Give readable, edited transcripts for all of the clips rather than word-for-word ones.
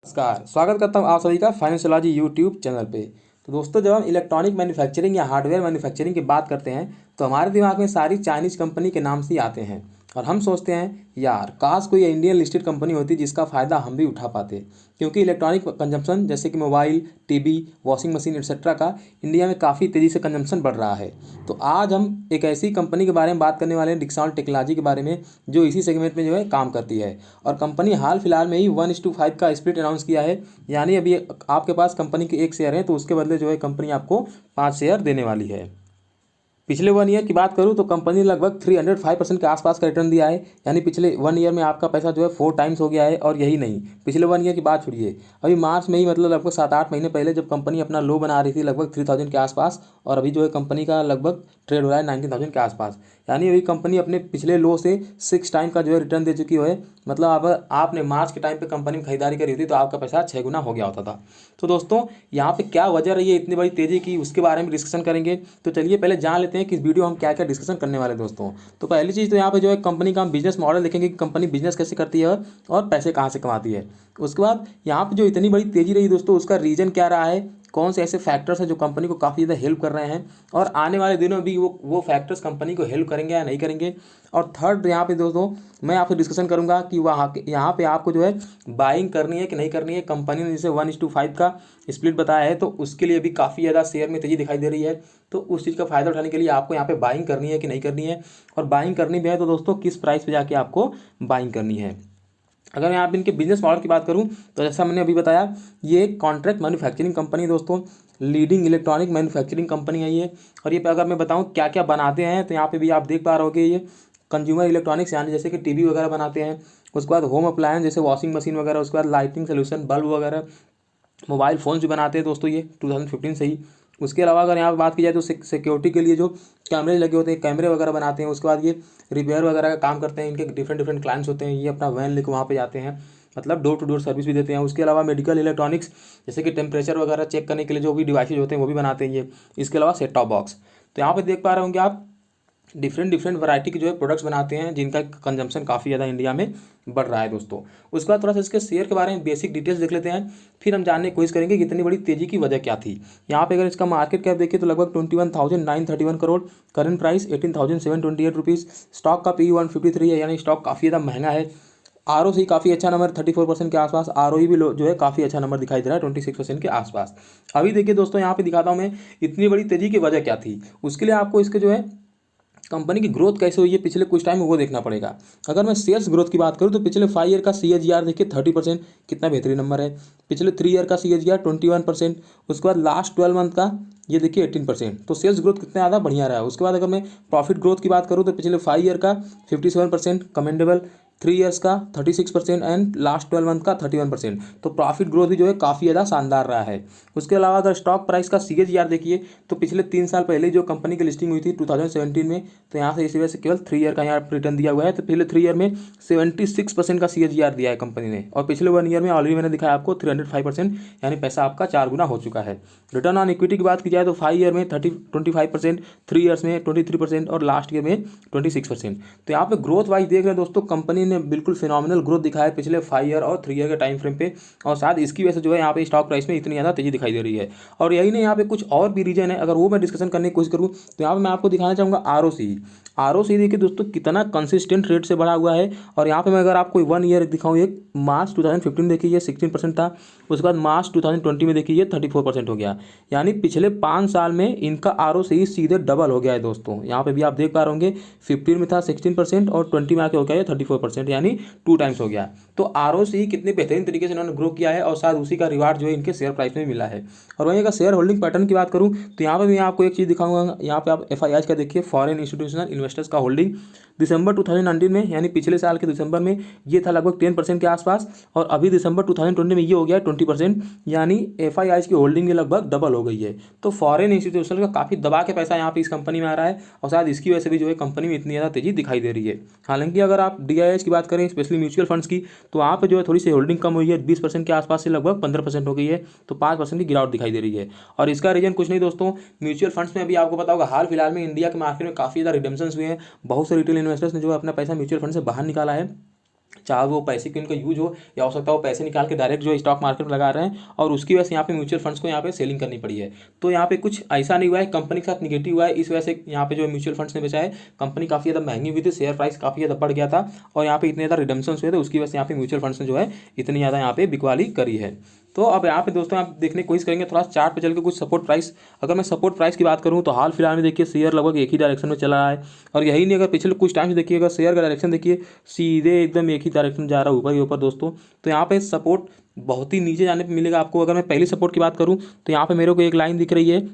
नमस्कार, स्वागत करता हूँ आप सभी का फाइनेंशियोलॉजी यूट्यूब चैनल पे। तो दोस्तों, जब हम इलेक्ट्रॉनिक मैन्युफैक्चरिंग या हार्डवेयर मैन्युफैक्चरिंग की बात करते हैं तो हमारे दिमाग में सारी चाइनीज़ कंपनी के नाम से ही आते हैं और हम सोचते हैं यार काश कोई इंडियन लिस्टेड कंपनी होती जिसका फ़ायदा हम भी उठा पाते, क्योंकि इलेक्ट्रॉनिक कंजम्पशन जैसे कि mobile, TV, washing machine etcetera का इंडिया में काफ़ी तेज़ी से कंजम्पशन बढ़ रहा है। तो आज हम एक ऐसी कंपनी के बारे में बात करने वाले हैं, डिक्सन टेक्नोलॉजी के बारे में, जो इसी सेगमेंट में जो है काम करती है। और कंपनी हाल फिलहाल में ही 1:5 का स्प्लिट अनाउंस किया है, यानी अभी आपके पास कंपनी के 1 शेयर है तो उसके बदले जो है कंपनी आपको 5 शेयर देने वाली है। पिछले 1 ईयर की बात करूँ तो कंपनी ने लगभग 305% के आसपास का रिटर्न दिया है, यानी पिछले 1 ईयर में आपका पैसा जो है 4 टाइम्स हो गया है। और यही नहीं, पिछले 1 ईयर की बात छोड़िए, अभी मार्च में ही मतलब लगभग 7-8 महीने पहले जब कंपनी अपना लो बना रही थी लगभग 3000 के आसपास, और अभी जो है कंपनी का लगभग ट्रेड हो रहा है 19,000 के आसपास। यानी अभी कंपनी अपने पिछले लो से 6 टाइम का जो है रिटर्न दे चुकी है। मतलब अब आपने मार्च के टाइम पे कंपनी में खरीदारी करी होती तो आपका पैसा 6 गुना हो गया होता था। तो दोस्तों, यहाँ पे क्या वजह रही है इतनी बड़ी तेज़ी की, उसके बारे में डिस्कशन करेंगे। तो चलिए पहले जान लेते हैं कि इस वीडियो हम क्या क्या डिस्कशन करने वाले हैं दोस्तों। तो पहली चीज़ तो यहाँ पे जो है कंपनी का हम बिजनेस मॉडल देखेंगे कि कंपनी बिजनेस कैसे करती है और पैसे कहाँ से कमाती है। उसके बाद यहाँ पे जो इतनी बड़ी तेज़ी रही दोस्तों, उसका रीज़न क्या रहा है, कौन से ऐसे फैक्टर्स हैं जो कंपनी को काफ़ी ज़्यादा हेल्प कर रहे हैं, और आने वाले दिनों में भी वो फैक्टर्स कंपनी को हेल्प करेंगे या नहीं करेंगे। और थर्ड यहाँ पे दोस्तों मैं आपसे डिस्कशन करूंगा कि यहाँ पे आपको जो है बाइंग करनी है कि नहीं करनी है। कंपनी ने जैसे 1:5 का स्प्लिट बताया है तो उसके लिए भी काफ़ी ज़्यादा शेयर में तेज़ी दिखाई दे रही है। तो उस चीज़ का फ़ायदा उठाने के लिए आपको यहाँ पे बाइंग करनी है कि नहीं करनी है, और बाइंग करनी भी है तो दोस्तों किस प्राइस पे जाके आपको बाइंग करनी है। अगर मैं यहाँ पे इनके बिजनेस मॉडल की बात करूँ तो जैसा मैंने अभी बताया, ये एक कॉन्ट्रैक्ट मैन्युफैक्चरिंग कंपनी दोस्तों, लीडिंग इलेक्ट्रॉनिक मैन्युफैक्चरिंग कंपनी है ये। और ये पे अगर मैं बताऊँ क्या क्या बनाते हैं तो यहाँ पे भी आप देख पा रहे होगे, ये कंज्यूमर इलेक्ट्रॉनिक्स यानी जैसे कि टीवी वगैरह बनाते हैं। उसके बाद होम अप्लायंस जैसे वॉशिंग मशीन वगैरह, उसके बाद लाइटिंग सोल्यूशन, बल्ब वगैरह, मोबाइल फ़ोन्स भी बनाते हैं दोस्तों ये 2015 से ही। उसके अलावा अगर यहाँ पर बात की जाए तो सिक्योरिटी के लिए जो कैमरे लगे होते हैं, कैमरे वगैरह बनाते हैं। उसके बाद ये रिपेयर वगैरह का काम करते हैं, इनके डिफरेंट डिफरेंट क्लाइंट्स होते हैं, ये अपना वैन लेकर वहाँ पे जाते हैं, मतलब डोर टू डोर सर्विस भी देते हैं। उसके अलावा मेडिकल इलेक्ट्रॉनिक्स जैसे कि टेम्परेचर वगैरह चेक करने के लिए जो भी डिवाइसेज होते हैं वो भी बनाते हैं ये। इसके अलावा सेट टॉप बॉक्स। तो यहाँ पे देख पा रहे होंगे आप, डिफरेंट डिफरेंट वैरायटी के जो है प्रोडक्ट्स बनाते हैं जिनका कंजम्पशन काफ़ी ज़्यादा इंडिया में बढ़ रहा है दोस्तों। उसके बाद थोड़ा सा इसके शेयर के बारे में बेसिक डिटेल्स देख लेते हैं, फिर हम जानने की कोशिश करेंगे कि इतनी बड़ी तेज़ी की वजह क्या थी। यहाँ पे अगर इसका मार्केट कैप देखिए तो लगभग 21,931 crore, current price 18,728 rupees, stock का पी 153 है, यानी स्टॉक काफ़ी ज़्यादा महंगा है। आर ओ सी काफ़ी अच्छा नंबर 34% के आसपास, आर ओ ई भी जो है काफ़ी अच्छा नंबर दिखाई दे रहा है 26% के आसपास। अभी देखिए दोस्तों, यहाँ पे दिखाता हूँ मैं इतनी बड़ी तेज़ी की वजह क्या थी। उसके लिए आपको इसके जो है कंपनी की ग्रोथ कैसे हुई है पिछले कुछ टाइम में वो देखना पड़ेगा। अगर मैं सेल्स ग्रोथ की बात करूँ तो पिछले 5 ईयर का CAGR देखिए 30%, कितना बेहतरीन नंबर है। पिछले 3 ईयर का CAGR 21%। उसके बाद लास्ट 12 मंथ का ये देखिए 18%। तो सेल्स ग्रोथ कितना ज़्यादा बढ़िया रहा है। उसके बाद अगर मैं प्रॉफिट ग्रोथ की बात करूँ तो पिछले 5 ईयर का 57%, कमेंडेबल, 3 ईयर्स का 36% एंड लास्ट 12 मंथ का 31%। तो प्रॉफिट ग्रोथ भी जो है काफ़ी ज़्यादा शानदार रहा है। उसके अलावा अगर स्टॉक प्राइस का CAGR देखिए तो पिछले 3 साल पहले जो कंपनी की लिस्टिंग हुई थी 2017 में, तो यहाँ से इसी वजह से केवल 3 ईयर का यहाँ रिटर्न दिया हुआ है। तो पिछले 3 ईयर में 76% का CAGR दिया है कंपनी ने, और पिछले 1 ईयर में ऑलरेडी मैंने दिखाया आपको 305%, यानी पैसा आपका 4 गुना हो चुका है। रिटर्न ऑन इक्विटी की बात की जाए तो 5 ईयर में 25%, 3 ईयर्स में 23% और लास्ट ईयर में 26%। तो यहाँ पे ग्रोथ वाइज देख रहे हैं दोस्तों, कंपनी ने बिल्कुल फिनोमिनल ग्रोथ दिखाया है पिछले 5 ईयर और 3 ईयर के टाइम फ्रेम पे, और शायद इसकी वजह से जो है यहाँ पे स्टॉक प्राइस में इतनी ज़्यादा तेजी दिखाई दे रही है। और यही नहीं, यहाँ पे कुछ और भी रीजन है, अगर वो मैं डिस्कशन करने की कोशिश करूँ तो यहाँ पे मैं आपको दिखाना चाहूँगा आर ओ सी देखिए दोस्तों कितना कंसिस्टेंट रेट से बढ़ा हुआ है। और यहाँ पे मैं अगर आपको 1 ईयर दिखाऊँ, एक मार्च 2015 देखिए ये 16% था, उसके बाद मार्च 2020 में देखिए ये 34% हो गया, यानी पिछले 5 साल में इनका आर ओ सी सीधे डबल हो गया है दोस्तों। यहाँ पे भी आप देख पा रहे होंगे 15 में था 16% और 20 में आके हो गया ये 34%, यानी 2 टाइम्स हो गया। तो आर ओ सी कितने बेहतरीन तरीके से इन्होंने ग्रो किया है, और शायद उसी का रिवार्ड जो है इनके शेयर प्राइस में मिला है। और वहीं अगर शेयर होल्डिंग पैटर्न की बात करूँ तो यहाँ पे मैं आपको एक चीज़ दिखाऊंगा, यहाँ पे आप FIIs का देखिए, फॉरेन इंस्टीट्यूशनल इन्वेस्टर्स का होल्डिंग दिसंबर 2019 में, यानी पिछले साल के दिसंबर में ये था लगभग 10% के आसपास, और अभी दिसंबर 2020 में ये हो गया 20%, यानी FIIs की होल्डिंग लगभग डबल हो गई है। तो फॉरेन इंस्टीट्यूशनल का काफ़ी दबा के पैसा यहाँ पे इस कंपनी में आ रहा है, और शायद इसकी वजह से भी जो है कंपनी में इतनी ज़्यादा तेजी दिखाई दे रही है। हालांकि अगर आप DIIs की बात करें, स्पेशली म्यूचुअल फंड्स की, तो वहाँ पे जो है थोड़ी सी होल्डिंग कम हुई है, 20% के आसपास से लगभग 15% हो गई है, तो 5% की गिरावट दिखाई दे रही है। और इसका रीजन कुछ नहीं दोस्तों, म्यूचुअल फंड्स में अभी आपको पता होगा हाल फिलहाल में इंडिया के मार्केट में काफ़ी ज़्यादा रिडेम्पशंस हुए हैं, बहुत से रिटेल इन्वेस्टर्स ने जो है अपना पैसा म्यूचुअल फंड से बाहर निकाला है, चाहे वो पैसे की उनका यूज हो या हो सकता है वो पैसे निकाल के डायरेक्ट जो स्टॉक मार्केट में लगा रहे हैं और उसकी वजह से यहाँ पे म्यूचुअल फंड्स को यहाँ पे सेलिंग करनी पड़ी है। तो यहाँ पे कुछ ऐसा नहीं हुआ है, कंपनी के साथ निगेटिव हुआ है, इस वजह से यहाँ पे जो म्यूचुअल फंड्स ने बेचा है, कंपनी काफ़ी ज़्यादा महंगी हुई थी, शेयर प्राइस काफ़ी ज़्यादा बढ़ गया था और यहाँ पे इतने ज़्यादा रिडम्पशन हुए थे, उसकी वजह से यहाँ पे म्यूचुअल फंड्स ने जो है इतनी ज़्यादा यहाँ पे बिकवाली करी है। तो अब यहाँ पे दोस्तों आप देखने की कोशिश करेंगे थोड़ा चार्ट पे चल के कुछ सपोर्ट प्राइस। अगर मैं सपोर्ट प्राइस की बात करूँ तो हाल फिलहाल में देखिए शेयर लगभग एक ही डायरेक्शन में चला रहा है और यही नहीं, अगर पिछले कुछ टाइम से देखिएगा शेयर का डायरेक्शन देखिए सीधे एकदम एक ही डायरेक्शन जा रहा है, ऊपर ही ऊपर दोस्तों। तो यहाँ पे सपोर्ट बहुत ही नीचे जाने पर मिलेगा आपको। अगर मैं पहली सपोर्ट की बात करूँ तो यहाँ पे मेरे को एक लाइन दिख रही है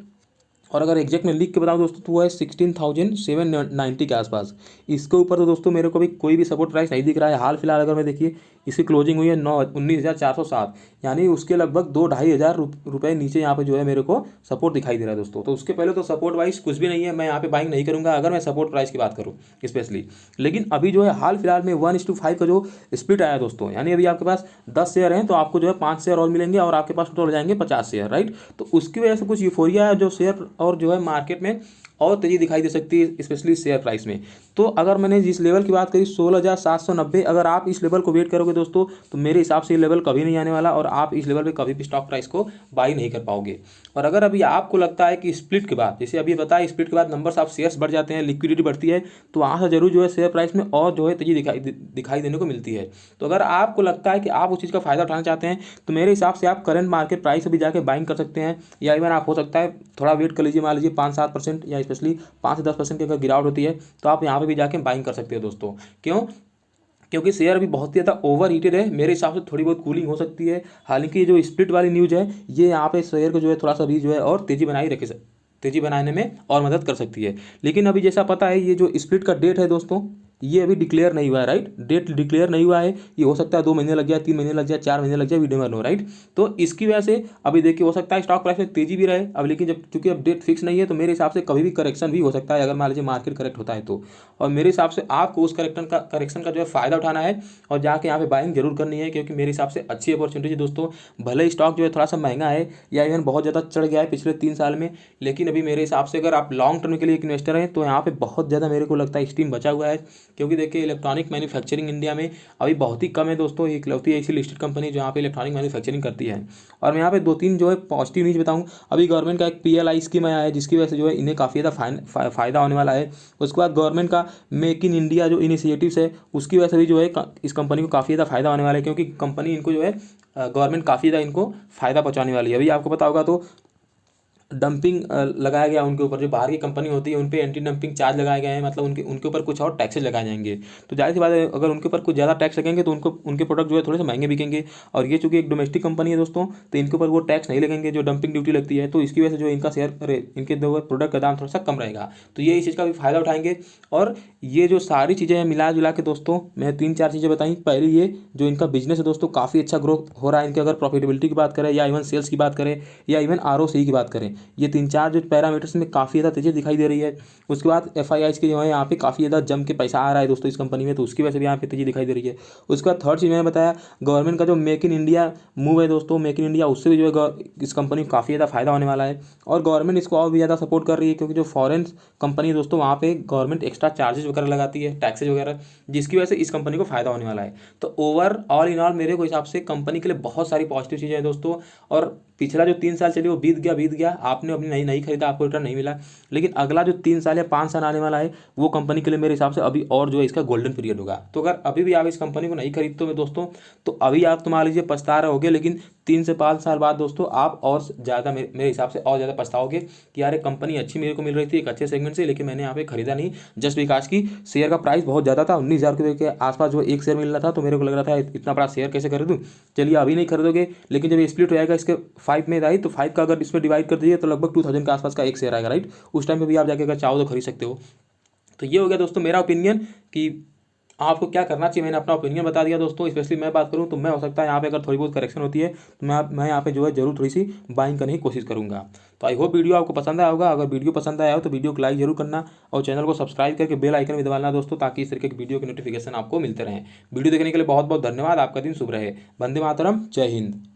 और अगर एग्जैक्ट में लिख के बताऊँ दोस्तों तो वो है 16,790 के आसपास। इसके ऊपर तो दोस्तों मेरे को भी कोई भी सपोर्ट प्राइस नहीं दिख रहा है। हाल फिलहाल अगर मैं देखिए इसकी क्लोजिंग हुई है 19,407, यानी उसके लगभग 2-2,500 रुपये नीचे यहाँ पे जो है मेरे को सपोर्ट दिखाई दे रहा है दोस्तों। तो उसके पहले तो सपोर्ट वाइज कुछ भी नहीं है, मैं यहाँ पे बाइंग नहीं करूँगा अगर मैं सपोर्ट प्राइस की बात करूँ स्पेशली। लेकिन अभी जो है हाल फिलहाल में 1:5 का जो स्प्लिट आया दोस्तों, यानी अभी आपके पास 10 शेयर हैं तो आपको जो है 5 शेयर और मिलेंगे और आपके पास टोटल हो जाएंगे 50 शेयर, राइट। तो उसकी वजह से कुछ यूफोरिया है जो शेयर और जो है मार्केट में और तेज़ी दिखाई दे सकती है स्पेशली शेयर प्राइस में। तो अगर मैंने जिस लेवल की बात करी 16,790, अगर आप इस लेवल को वेट करोगे दोस्तों तो मेरे हिसाब से ये लेवल कभी नहीं आने वाला और आप इस लेवल पे कभी भी स्टॉक प्राइस को बाई नहीं कर पाओगे। और अगर अभी आपको लगता है कि स्प्लिट के बाद, जैसे अभी बताया स्प्लिट के बाद नंबर्स ऑफ शेयर्स बढ़ जाते हैं, लिक्विडिटी बढ़ती है, तो वहाँ से जरूर जो है शेयर प्राइस में और जो है तेज़ी दिखाई देने को मिलती है। तो अगर आपको लगता है कि आप उस चीज़ का फायदा उठाना चाहते हैं तो मेरे हिसाब से आप करंट मार्केट प्राइस अभी जाके बाइंग कर सकते हैं, या इवन आप हो सकता है थोड़ा वेट कर लीजिए, मान लीजिए 5-7% या स्पेशली 5 से 10% की अगर गिरावट होती है तो आप यहाँ पे भी जाके बाइंग कर सकते हो दोस्तों। क्यों? क्योंकि शेयर अभी बहुत ही ज़्यादा ओवर हीटेड है। मेरे हिसाब से थोड़ी बहुत कूलिंग हो सकती है। हालांकि जो स्प्लिट वाली न्यूज़ है ये यहाँ पे शेयर को जो है थोड़ा सा भी जो है और तेज़ी बनाने में और मदद कर सकती है। लेकिन अभी जैसा पता है ये जो स्प्लिट का डेट है दोस्तों ये अभी डिक्लेयर नहीं हुआ है, राइट। डेट डिक्लेयर नहीं हुआ है, ये हो सकता है 2 महीने लग जाए, 3 महीने लग जाए, 4 महीने लग जाए, वी नेवर नो, राइट। तो इसकी वजह से अभी देखिए हो सकता है स्टॉक प्राइस में तेजी भी रहे अब, लेकिन जब चूंकि अब डेट फिक्स नहीं है तो मेरे हिसाब से कभी भी करेक्शन भी हो सकता है अगर मान लीजिए मार्केट करेक्ट होता है तो। और मेरे हिसाब से आपको उस करेक्शन का जो है फायदा उठाना है और जाके यहाँ पे बाइंग जरूर करनी है, क्योंकि मेरे हिसाब से अच्छी अपॉर्चुनिटी है दोस्तों। भले स्टॉक जो है थोड़ा सा महंगा है या इवन बहुत ज़्यादा चढ़ गया है पिछले 3 साल में, लेकिन अभी मेरे हिसाब से अगर आप लॉन्ग टर्म के लिए एक इन्वेस्टर हैं तो यहाँ पे बहुत ज़्यादा मेरे को लगता है स्टीम बचा हुआ है। क्योंकि देखिए इलेक्ट्रॉनिक मैन्युफैक्चरिंग इंडिया में अभी बहुत ही कम है दोस्तों, एक इकलौती ऐसी लिस्टेड कंपनी जो यहाँ पे इलेक्ट्रॉनिक मैन्युफैक्चरिंग करती है। और मैं यहाँ पे 2-3 जो है पॉजिटिव न्यूज़ बताऊँ। अभी गवर्नमेंट का एक PLI स्कीम आया है जिसकी वजह से जो है इन्हें काफ़ी ज़्यादा फायदा होने वाला है। उसके बाद गवर्नमेंट का मेक इन इंडिया जो इनिशिएटिव्स है उसकी वजह से भी जो है इस कंपनी को काफ़ी ज़्यादा फायदा होने वाला है, क्योंकि कंपनी इनको जो है गवर्नमेंट काफ़ी ज़्यादा इनको फ़ायदा पहुँचाने वाली है। अभी आपको पता होगा तो डंपिंग लगाया गया उनके ऊपर, जो बाहर की कंपनी होती है उन पे एंटी डंपिंग चार्ज लगाए गए हैं, मतलब उनके ऊपर कुछ और टैक्सेज लगाए जाएंगे। तो जाहिर सी बात है अगर उनके ऊपर कुछ ज़्यादा टैक्स लगेंगे तो उनके प्रोडक्ट जो है थोड़े से महंगे बिकेंगे। और ये चूंकि एक डोमेस्टिक कंपनी है दोस्तों तो इनके ऊपर वो टैक्स नहीं लगेंगे जो डंपिंग ड्यूटी लगती है, तो इसकी वजह से जो इनका इनके जो प्रोडक्ट का दाम थोड़ा सा कम रहेगा। तो ये इस चीज़ का भी फायदा उठाएंगे। और ये जो सारी चीज़ें हैं मिला जुला के दोस्तों मैंने 3-4 चीज़ें बताई। पहली ये जो इनका बिजनेस है दोस्तों काफ़ी अच्छा ग्रोथ हो रहा है इनके, अगर प्रॉफिटेबिलिटी की बात करें या इवन सेल्स की बात करें या इवन ROCE की बात करें, ये 3-4 पैरामीटर्स में काफ़ी ज़्यादा तेज़ी दिखाई दे रही है। उसके बाद FIIs के जो है यहाँ पे काफ़ी ज़्यादा जम के पैसा आ रहा है दोस्तों इस कंपनी में, तो उसकी वजह से भी यहाँ पे तेज़ी दिखाई दे रही है। उसके बाद थर्ड चीज़ मैंने बताया गवर्नमेंट का जो मेक इन इंडिया मूव है दोस्तों, मेक इन इंडिया, उससे भी जो है इस कंपनी को काफ़ी ज़्यादा फायदा होने वाला है। और गवर्नमेंट इसको और भी ज़्यादा सपोर्ट कर रही है क्योंकि जो फॉरेन कंपनी है दोस्तों वहाँ पे गवर्नमेंट एक्स्ट्रा चार्जेस वगैरह लगाती है, टैक्सेज वगैरह, जिसकी वजह से इस कंपनी को फायदा होने वाला है। तो ओवर ऑल इन ऑल मेरे को हिसाब से कंपनी के लिए बहुत सारी पॉजिटिव चीज़ें हैं दोस्तों। और पिछला जो 3 साल चलिए वो बीत गया, आपने अपनी नहीं खरीदा, आपको रिटर्न नहीं मिला, लेकिन अगला जो 3 साल या 5 साल आने वाला है वो कंपनी के लिए मेरे हिसाब से अभी और जो है इसका गोल्डन पीरियड होगा। तो अगर अभी भी आप इस कंपनी को नहीं खरीदते हो दोस्तों तो अभी आप तो मान लीजिए पछता रहे होगे, लेकिन 3 से 5 साल बाद दोस्तों आप और ज़्यादा मेरे हिसाब से और ज़्यादा पछताओगे कि यार एक कंपनी अच्छी मेरे को मिल रही थी एक अच्छे सेगमेंट से, लेकिन मैंने यहाँ पे खरीदा नहीं जस्ट बिकॉज की शेयर का प्राइस बहुत ज़्यादा था, 19,000 रुपये के आसपास जो एक शेयर मिल रहा था, तो मेरे को लग रहा था इतना बड़ा शेयर कैसे खरीदूँ। चलिए अभी नहीं खरीदोगे, लेकिन जब ये स्प्लिट हो जाएगा इसके 5 में आई तो 5 का अगर इसमें डिवाइड कर दीजिए तो लगभग 2,000 के आसपास का एक शेयर आएगा, राइट। उस टाइम पे भी आप जाके अगर चाहो तो खरीद सकते हो। तो ये हो गया दोस्तों मेरा ओपिनियन कि आपको क्या करना चाहिए। मैंने अपना ओपिनियन बता दिया दोस्तों। स्पेशली मैं बात करूं तो मैं हो सकता है यहाँ पे अगर थोड़ी बहुत करेक्शन होती है तो मैं यहाँ पे जो है जरूर थोड़ी सी बाइंग करने की कोशिश करूँगा। तो आई होप वीडियो आपको पसंद आया होगा। अगर वीडियो पसंद आया हो तो वीडियो को लाइक जरूर करना और चैनल को सब्सक्राइब करके बेल आइकन भी दबाना दोस्तों, ताकि इस तरीके की वीडियो के नोटिफिकेशन आपको मिलते रहें। वीडियो देखने के लिए बहुत बहुत धन्यवाद। आपका दिन शुभ रहे। वंदे मातरम, जय हिंद।